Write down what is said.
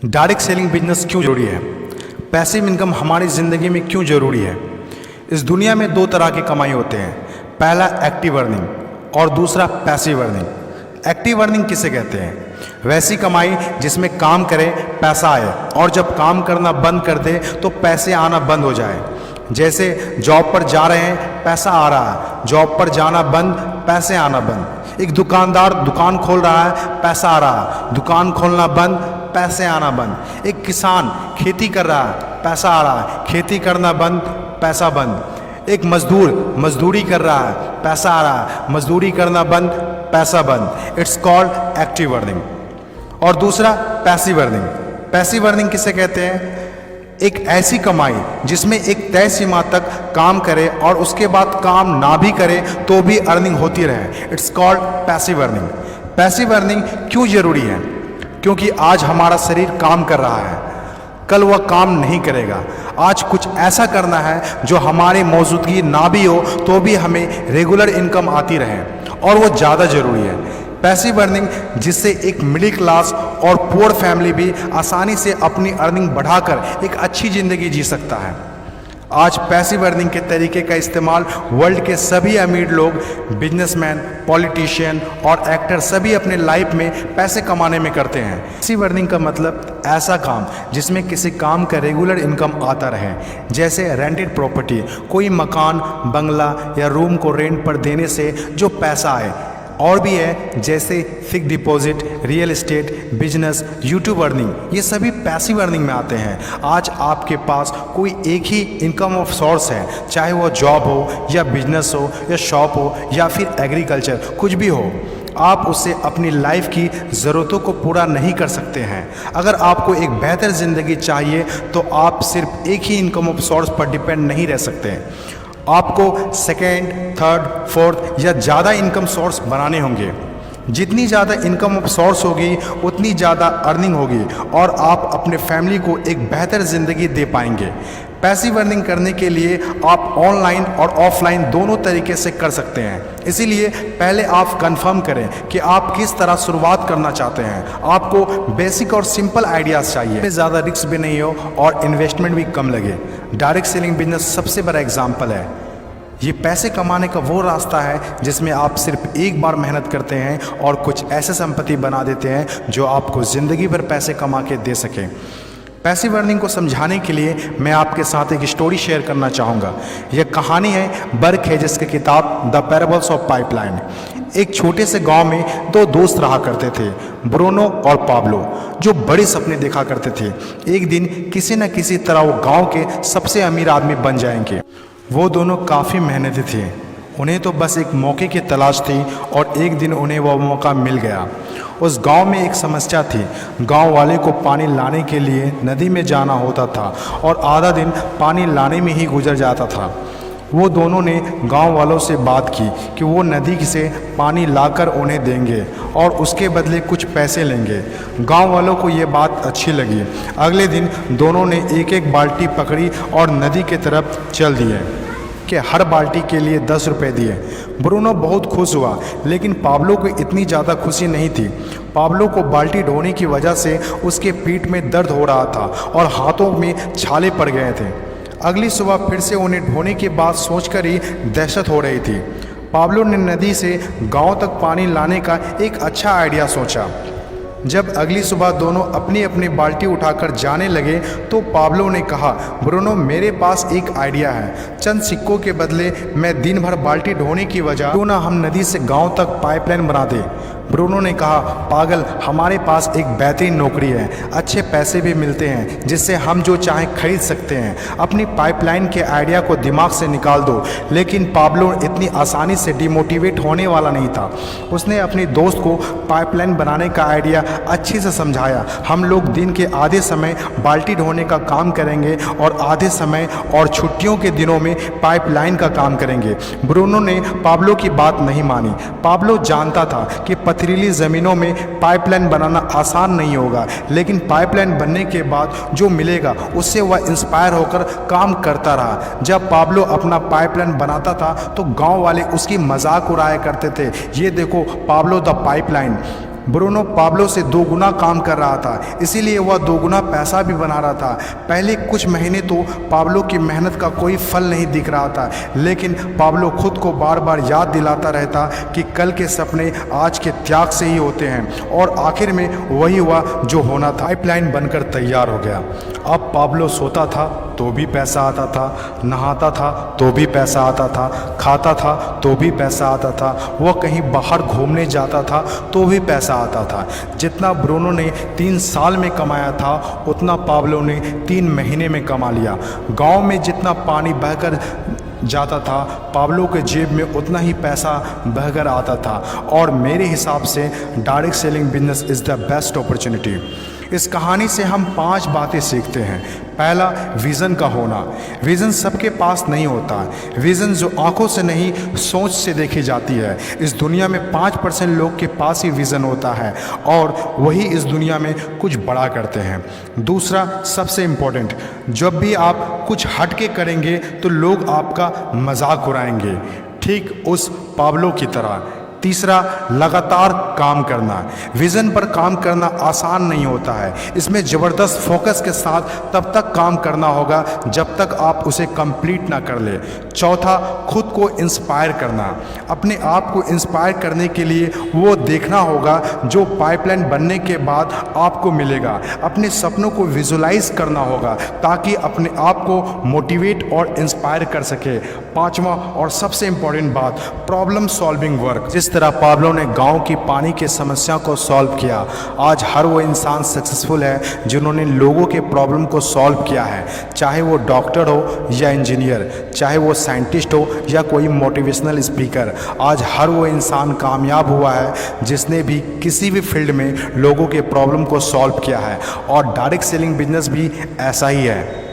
Direct selling business क्यों जरूरी है? पैसिव इनकम हमारी ज़िंदगी में क्यों ज़रूरी है? इस दुनिया में दो तरह की कमाई होते हैं, पहला एक्टिव अर्निंग और दूसरा पैसिव अर्निंग। एक्टिव अर्निंग किसे कहते हैं? वैसी कमाई जिसमें काम करें पैसा आए और जब काम करना बंद कर दे तो पैसे आना बंद हो जाए। जैसे जॉब पर जा रहे हैं पैसा आ रहा है, जॉब पर जाना बंद पैसे आना बंद। एक दुकानदार दुकान खोल रहा है पैसा आ रहा है, दुकान खोलना बंद पैसे आना बंद। एक किसान खेती कर रहा है पैसा आ रहा है, खेती करना बंद पैसा बंद। एक मजदूर मजदूरी कर रहा है पैसा आ रहा है, मजदूरी करना बंद पैसा बंद। It's called active earning. और दूसरा पैसिव अर्निंग। पैसिव अर्निंग किसे कहते हैं? एक ऐसी कमाई जिसमें एक तय सीमा तक काम करे और उसके बाद काम ना भी करे तो भी अर्निंग होती रहे। It's called passive earning. Passive earning क्यों जरूरी है? क्योंकि आज हमारा शरीर काम कर रहा है, कल वह काम नहीं करेगा। आज कुछ ऐसा करना है जो हमारी मौजूदगी ना भी हो तो भी हमें रेगुलर इनकम आती रहे, और वो ज़्यादा ज़रूरी है। पैसिव अर्निंग जिससे एक मिडिल क्लास और पुअर फैमिली भी आसानी से अपनी अर्निंग बढ़ाकर एक अच्छी ज़िंदगी जी सकता है। आज पैसिव अर्निंग के तरीके का इस्तेमाल वर्ल्ड के सभी अमीर लोग, बिजनेसमैन, पॉलिटिशियन और एक्टर सभी अपने लाइफ में पैसे कमाने में करते हैं। पैसिव अर्निंग का मतलब ऐसा काम जिसमें किसी काम का रेगुलर इनकम आता रहे, जैसे रेंटेड प्रॉपर्टी, कोई मकान, बंगला या रूम को रेंट पर देने से जो पैसा आए। और भी है जैसे fix deposit, real estate, business, YouTube earning, ये सभी पैसिव अर्निंग में आते हैं। आज आपके पास कोई एक ही इनकम ऑफ सोर्स है, चाहे वो जॉब हो या बिजनेस हो या शॉप हो या फिर एग्रीकल्चर, कुछ भी हो, आप उससे अपनी लाइफ की ज़रूरतों को पूरा नहीं कर सकते हैं। अगर आपको एक बेहतर ज़िंदगी चाहिए तो आप सिर्फ एक ही इनकम ऑफ सोर्स पर डिपेंड नहीं रह सकते। आपको सेकेंड, थर्ड, फोर्थ या ज़्यादा इनकम सोर्स बनाने होंगे। जितनी ज़्यादा इनकम ऑफ सोर्स होगी उतनी ज़्यादा अर्निंग होगी और आप अपने फैमिली को एक बेहतर ज़िंदगी दे पाएंगे। पैसिव अर्निंग करने के लिए आप ऑनलाइन और ऑफलाइन दोनों तरीके से कर सकते हैं। इसीलिए पहले आप कंफर्म करें कि आप किस तरह शुरुआत करना चाहते हैं। आपको बेसिक और सिंपल आइडियाज़ चाहिए, ज़्यादा रिस्क भी नहीं हो और इन्वेस्टमेंट भी कम लगे। डायरेक्ट सेलिंग बिजनेस सबसे बड़ा एग्जाम्पल है। ये पैसे कमाने का वो रास्ता है जिसमें आप सिर्फ एक बार मेहनत करते हैं और कुछ ऐसे संपत्ति बना देते हैं जो आपको ज़िंदगी भर पैसे कमा के दे सकें। पैसिव अर्निंग को समझाने के लिए मैं आपके साथ एक स्टोरी शेयर करना चाहूँगा। यह कहानी है बर्क हेजेस की किताब द पैराबल्स ऑफ पाइपलाइन। एक छोटे से गांव में दो दोस्त रहा करते थे, ब्रूनो और पाब्लो, जो बड़े सपने देखा करते थे। एक दिन किसी न किसी तरह वो गांव के सबसे अमीर आदमी बन जाएंगे। वो दोनों काफ़ी मेहनती थे, उन्हें तो बस एक मौके की तलाश थी और एक दिन उन्हें वह मौका मिल गया। उस गांव में एक समस्या थी। गांव वाले को पानी लाने के लिए नदी में जाना होता था और आधा दिन पानी लाने में ही गुजर जाता था। वो दोनों ने गांव वालों से बात की कि वो नदी से पानी लाकर उन्हें देंगे और उसके बदले कुछ पैसे लेंगे। गांव वालों को ये बात अच्छी लगी। अगले दिन दोनों ने एक एक बाल्टी पकड़ी और नदी की तरफ चल दिए कि हर बाल्टी के लिए 10 रुपये दिए। ब्रूनो बहुत खुश हुआ, लेकिन पाब्लो को इतनी ज़्यादा खुशी नहीं थी। पाब्लो को बाल्टी ढोने की वजह से उसके पीठ में दर्द हो रहा था और हाथों में छाले पड़ गए थे। अगली सुबह फिर से उन्हें ढोने की बात सोचकर ही दहशत हो रही थी। पाब्लो ने नदी से गांव तक पानी लाने का एक अच्छा आइडिया सोचा। जब अगली सुबह दोनों अपनी अपनी बाल्टी उठाकर जाने लगे तो पाब्लो ने कहा, ब्रूनो मेरे पास एक आइडिया है। चंद सिक्कों के बदले मैं दिन भर बाल्टी ढोने की वजह क्यों ना हम नदी से गांव तक पाइपलाइन बना दें। ब्रूनो ने कहा, पागल, हमारे पास एक बेहतरीन नौकरी है, अच्छे पैसे भी मिलते हैं जिससे हम जो चाहें खरीद सकते हैं। अपनी पाइपलाइन के आइडिया को दिमाग से निकाल दो। लेकिन पाब्लो इतनी आसानी से डिमोटिवेट होने वाला नहीं था। उसने अपने दोस्त को पाइपलाइन बनाने का आइडिया अच्छे से समझाया। हम लोग दिन के आधे समय बाल्टी ढोने का काम करेंगे और आधे समय और छुट्टियों के दिनों में पाइपलाइन का काम करेंगे। ब्रूनो ने पाब्लो की बात नहीं मानी। पाब्लो जानता था कि पथरीली ज़मीनों में पाइपलाइन बनाना आसान नहीं होगा, लेकिन पाइपलाइन बनने के बाद जो मिलेगा उससे वह इंस्पायर होकर काम करता रहा। जब पाब्लो अपना पाइपलाइन बनाता था तो गांव वाले उसकी मजाक उड़ाया करते थे, ये देखो Pablo the pipeline. Bruno Pablo से 2 गुना काम कर रहा था, इसीलिए वह 2 गुना पैसा भी बना रहा था। पहले कुछ महीने तो पाब्लो की मेहनत का कोई फल नहीं दिख रहा था, लेकिन पाब्लो खुद को बार बार याद दिलाता रहता कि कल के सपने आज के त्याग से ही होते हैं, और आखिर में वही हुआ जो होना था। पाइपलाइन बनकर तैयार हो गया। अब पाब्लो सोता था तो भी पैसा आता था, नहाता था तो भी पैसा आता था, खाता था तो भी पैसा आता था, वह कहीं बाहर घूमने जाता था तो भी पैसा आता था। जितना ब्रूनो ने 3 साल में कमाया था उतना पाब्लो ने 3 महीने में कमा लिया। गांव में जितना पानी बहकर जाता था, पाब्लो के जेब में उतना ही पैसा बहकर आता था। और मेरे हिसाब से direct selling business is the best opportunity. इस कहानी से हम 5 बातें सीखते हैं। पहला, विज़न का होना। विज़न सबके पास नहीं होता। विज़न जो आंखों से नहीं सोच से देखी जाती है। इस दुनिया में 5% लोग के पास ही विज़न होता है और वही इस दुनिया में कुछ बड़ा करते हैं। दूसरा, सबसे इम्पोर्टेंट, जब भी आप कुछ हट के करेंगे तो लोग आपका मजाक उड़ाएंगे, ठीक उस पाब्लो की तरह। तीसरा, लगातार काम करना। विज़न पर काम करना आसान नहीं होता है। इसमें ज़बरदस्त फोकस के साथ तब तक काम करना होगा जब तक आप उसे कंप्लीट ना कर ले। चौथा, खुद को इंस्पायर करना। अपने आप को इंस्पायर करने के लिए वो देखना होगा जो पाइपलाइन बनने के बाद आपको मिलेगा। अपने सपनों को विजुलाइज करना होगा ताकि अपने आप को मोटिवेट और इंस्पायर कर सके। पांचवा और सबसे इम्पोर्टेंट बात, प्रॉब्लम सॉल्विंग वर्क। जिस तरह पाब्लो ने गांव की पानी की समस्या को सॉल्व किया, आज हर वो इंसान सक्सेसफुल है जिन्होंने लोगों के प्रॉब्लम को सॉल्व किया है। चाहे वो डॉक्टर हो या इंजीनियर, चाहे वो साइंटिस्ट हो या कोई मोटिवेशनल स्पीकर, आज हर वो इंसान कामयाब हुआ है जिसने भी किसी भी फील्ड में लोगों के प्रॉब्लम को सॉल्व किया है। और डायरेक्ट सेलिंग बिजनेस भी ऐसा ही है।